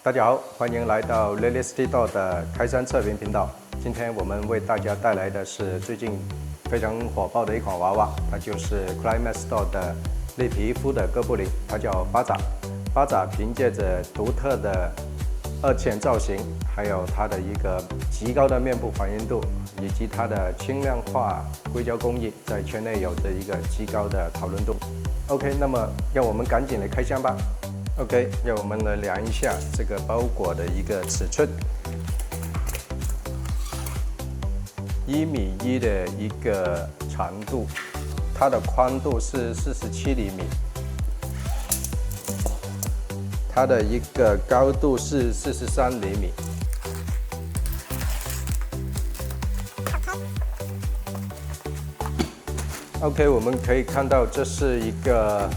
大家好，欢迎来到 Lily Store 的开山测评频道。今天我们为大家带来的是最近非常火爆的一款娃娃，它就是 Climax Store 的绿皮肤的哥布林，它叫巴掌。巴掌凭借着独特的二次造型，还有它的一个极高的面部还原度，以及它的轻量化硅胶工艺，在圈内有着一个极高的讨论度。OK， 那么让我们赶紧来开箱吧。OK， 让我们来量一下这个包裹的一个尺寸，1.1米的一个长度，它的宽度是47厘米，它的一个高度是43厘米。OK， 我们可以看到这是一个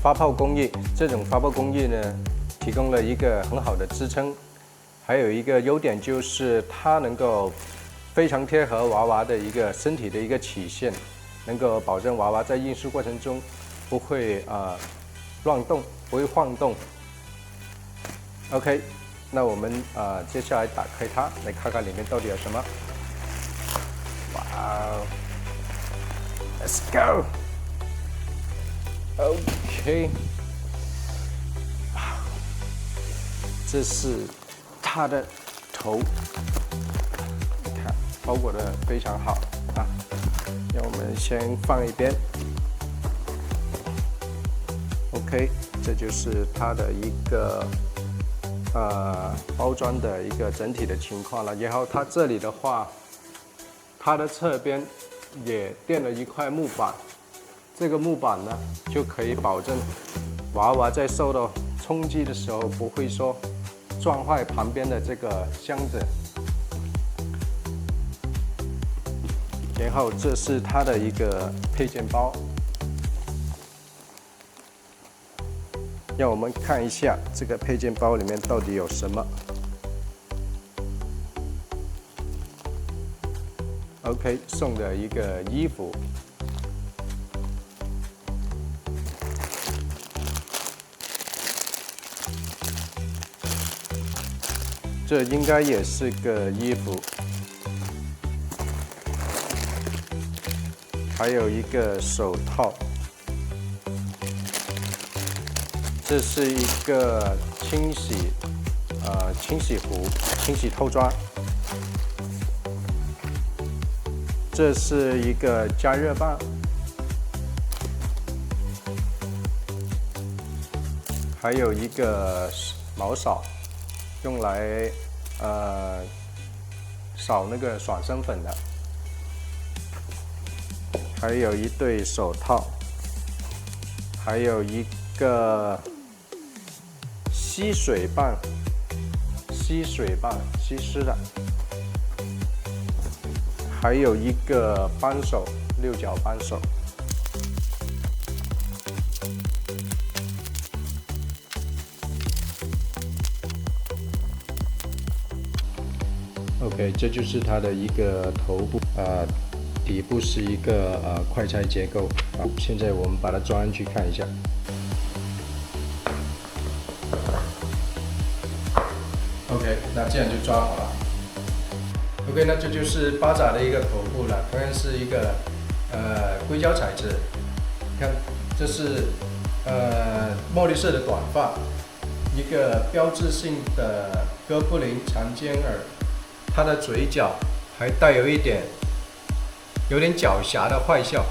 发泡工艺，这种发泡工艺呢，提供了一个很好的支撑，还有一个优点就是它能够非常贴合娃娃的一个身体的一个曲线，能够保证娃娃在运输过程中不会乱动，不会晃动。OK， 那我们接下来打开它，来看看里面到底有什么。哇哦 ，Let's go。OK， 这是它的头，你看包裹的非常好啊。让我们先放一边。OK， 这就是它的一个包装的一个整体的情况了。然后它这里的话，它的侧边也垫了一块木板。这个木板呢，就可以保证娃娃在受到冲击的时候不会说撞坏旁边的这个箱子。然后这是它的一个配件包，让我们看一下这个配件包里面到底有什么。OK， 送的一个衣服。这应该也是个衣服，还有一个手套，这是一个清洗壶、清洗透抓，这是一个加热棒，还有一个毛扫。用来扫那个爽身粉的，还有一对手套，还有一个吸水棒，吸湿的，还有一个扳手，六角扳手。OK， 这就是它的一个头部，底部是一个快拆结构。现在我们把它装上去看一下。OK， 那这样就装好了。OK， 那这就是巴掌的一个头部了，同样是一个硅胶材质。看，这是墨绿色的短发，一个标志性的哥布林长尖耳。它的嘴角还带有有点狡黠的坏笑，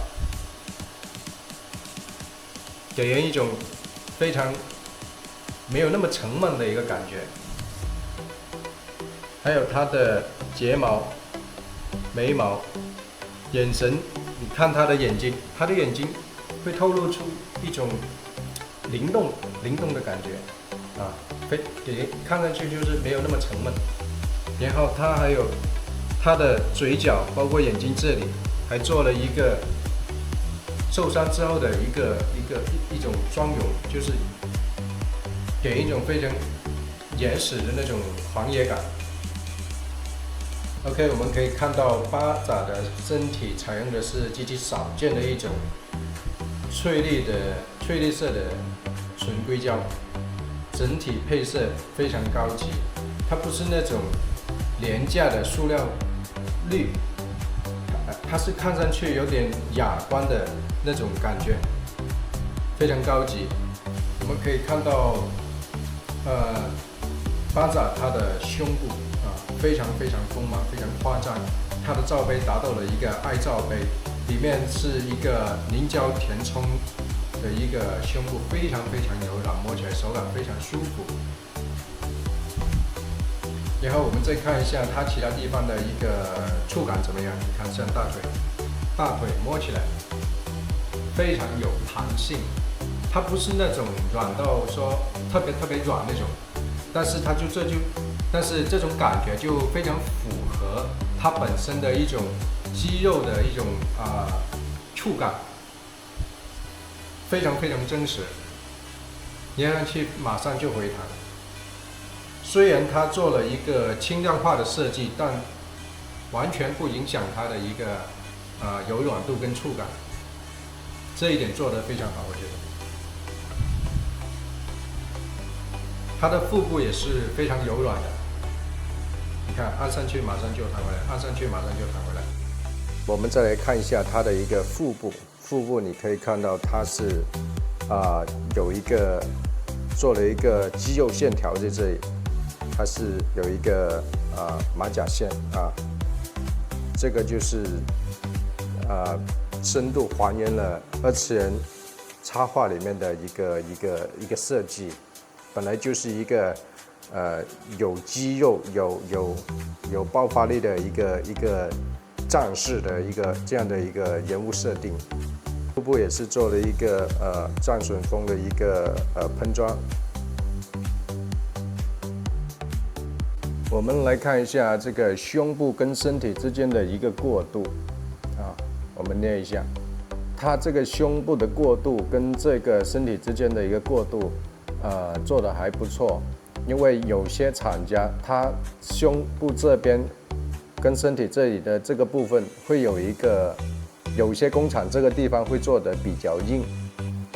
给人一种非常没有那么沉闷的一个感觉。还有它的睫毛、眉毛、眼神，你看它的眼睛，它的眼睛会透露出一种灵动的感觉给人看上去就是没有那么沉闷。然后它还有它的嘴角，包括眼睛这里，还做了一个受伤之后的一种妆容，就是给一种非常原始的那种狂野感。OK， 我们可以看到巴掌的身体采用的是极其少见的一种翠绿色的纯硅胶。整体配色非常高级，它不是那种廉价的塑料绿，它是看上去有点哑光的那种感觉，非常高级。我们可以看到，巴扎它的胸部非常丰满，非常夸张。它的罩杯达到了一个爱罩杯，里面是一个凝胶填充的一个胸部，非常柔软，摸起来手感非常舒服。然后我们再看一下它其他地方的一个触感怎么样？你看像大腿摸起来非常有弹性，它不是那种软到说特别软那种，但是但是这种感觉就非常符合它本身的一种肌肉的一种触感，非常真实，捏上去马上就回弹。虽然它做了一个轻量化的设计，但完全不影响它的一个柔软度跟触感，这一点做得非常好，我觉得。它的腹部也是非常柔软的，你看按上去马上就弹回来，按上去马上就弹回来。我们再来看一下它的一个腹部你可以看到它是有一个做了一个肌肉线条在这里，它是有一个马甲线这个就是深度还原了二次元插画里面的一个设计，本来就是一个有肌肉有爆发力的一个战士的这样的一个人物设定。腹部也是做了一个战损风的一个喷装。我们来看一下这个胸部跟身体之间的一个过渡我们捏一下，它这个胸部的过渡跟这个身体之间的一个过渡做得还不错，因为有些厂家它胸部这边跟身体这里的这个部分会有一些工厂这个地方会做的比较硬，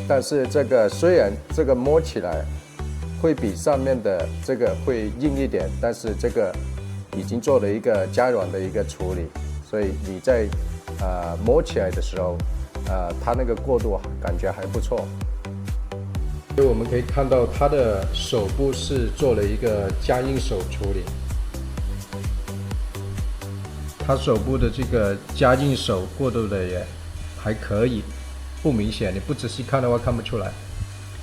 但是这个虽然这个摸起来会比上面的这个会硬一点，但是这个已经做了一个加软的一个处理，所以你在摸起来的时候它那个过渡感觉还不错。所以我们可以看到它的手部是做了一个加硬手处理，它手部的这个加硬手过渡的也还可以，不明显，你不仔细看的话看不出来。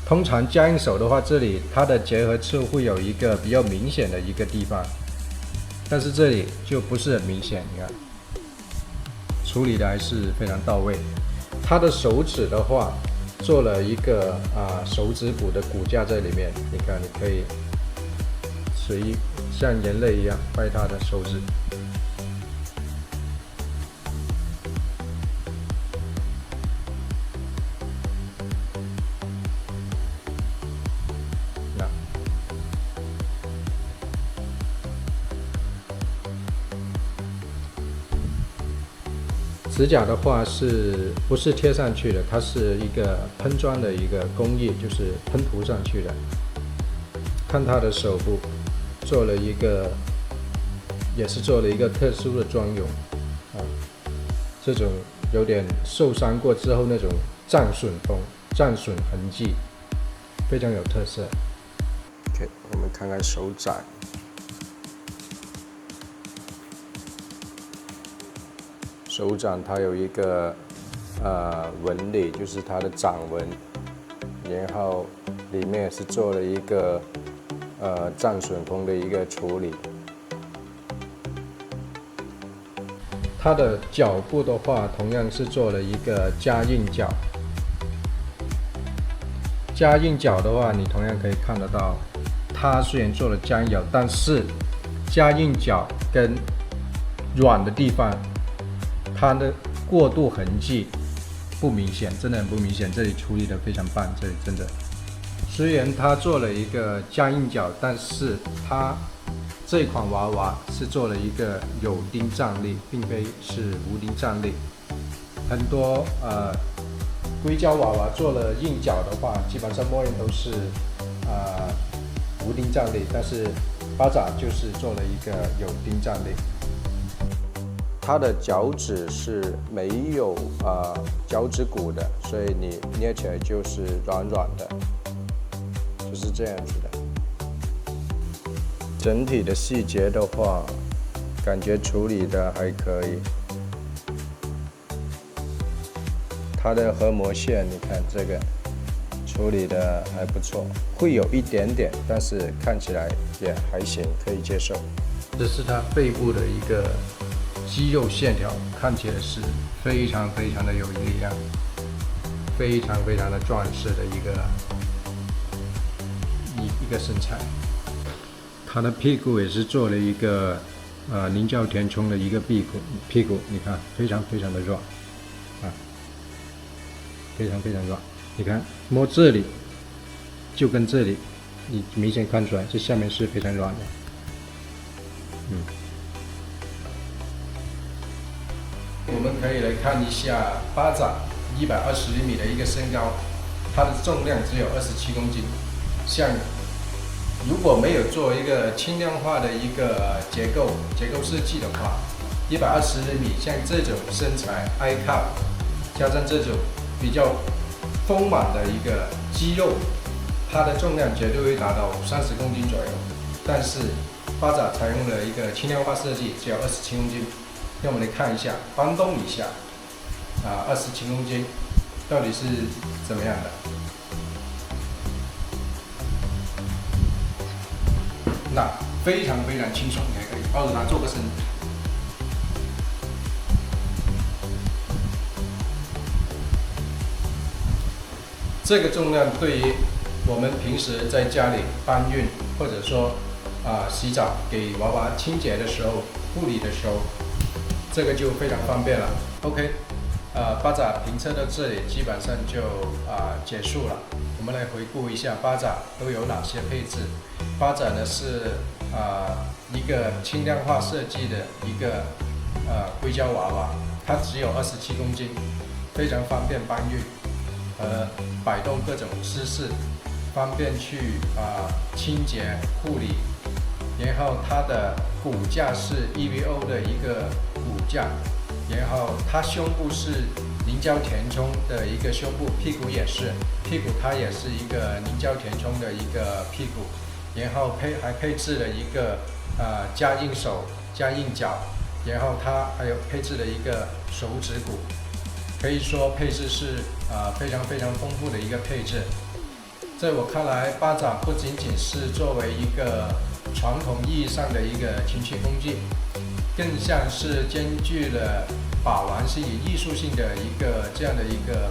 通常加硬手的话，这里它的结合处会有一个比较明显的一个地方，但是这里就不是很明显，你看处理的还是非常到位。它的手指的话做了一个手指骨的骨架在里面，你看你可以随意像人类一样掰它的手指。指甲的话是不是贴上去的？它是一个喷装的一个工艺，就是喷涂上去的。看它的手部做了一个，也是做了一个特殊的妆容这种有点受伤过之后那种战损风、战损痕迹，非常有特色。OK， 我们看看手掌。手掌它有一个纹理，就是它的掌纹，然后里面也是做了一个战损风的一个处理。它的脚部的话，同样是做了一个加硬脚。加硬脚的话，你同样可以看得到，它虽然做了加硬脚，但是加硬脚跟软的地方，它的过渡痕迹不明显，真的很不明显。这里处理的非常棒，这里真的。虽然它做了一个加硬脚，但是它这款娃娃是做了一个有钉站立，并非是无钉站立。很多硅胶娃娃做了硬脚的话，基本上默认都是无钉站立，但是巴掌就是做了一个有钉站立。它的脚趾是没有脚趾骨的，所以你捏起来就是软软的，就是这样子的。整体的细节的话，感觉处理的还可以。它的核膜线，你看这个处理的还不错，会有一点点，但是看起来也还行，可以接受。这是它背部的一个肌肉线条，看起来是非常非常的有力量，非常非常的壮实的一个身材。它的屁股也是做了一个菱角填充的一个屁股，你看非常非常的软啊，非常非常软。你看摸这里就跟这里，你明显看出来这下面是非常软的。我们可以来看一下巴掌120厘米的一个身高，它的重量只有27公斤。像如果没有做一个轻量化的一个结构设计的话，120厘米像这种身材 I cup， 加上这种比较丰满的一个肌肉，它的重量绝对会达到30公斤左右。但是巴掌采用了一个轻量化设计，只有27公斤。让我们来看一下，搬动一下，27公斤到底是怎么样的？那非常非常清爽，你还可以抱着它做个伸。这个重量对于我们平时在家里搬运，或者说洗澡给娃娃清洁的时候、护理的时候，这个就非常方便了。OK，巴掌评测到这里基本上就结束了。我们来回顾一下巴掌都有哪些配置。巴掌呢是一个轻量化设计的一个硅胶娃娃，它只有27公斤，非常方便搬运和摆动各种姿势，方便去清洁护理。然后它的骨架是 EVO 的一个骨架，然后它胸部是凝胶填充的一个胸部，屁股也是，屁股它也是一个凝胶填充的一个屁股，然后还配置了一个加硬手、加硬脚，然后它还有配置了一个手指骨，可以说配置是非常非常丰富的一个配置。在我看来，巴掌不仅仅是作为一个传统意义上的一个情趣工具，更像是兼具了把玩是以艺术性的一个这样的一个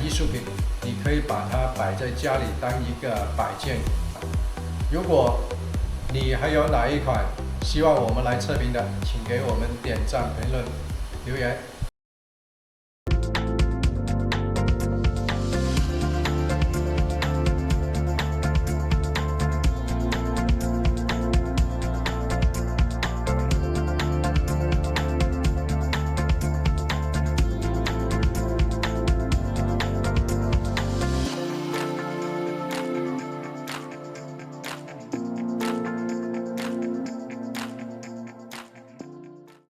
艺术品，你可以把它摆在家里当一个摆件。如果你还有哪一款希望我们来测评的，请给我们点赞、评论、留言。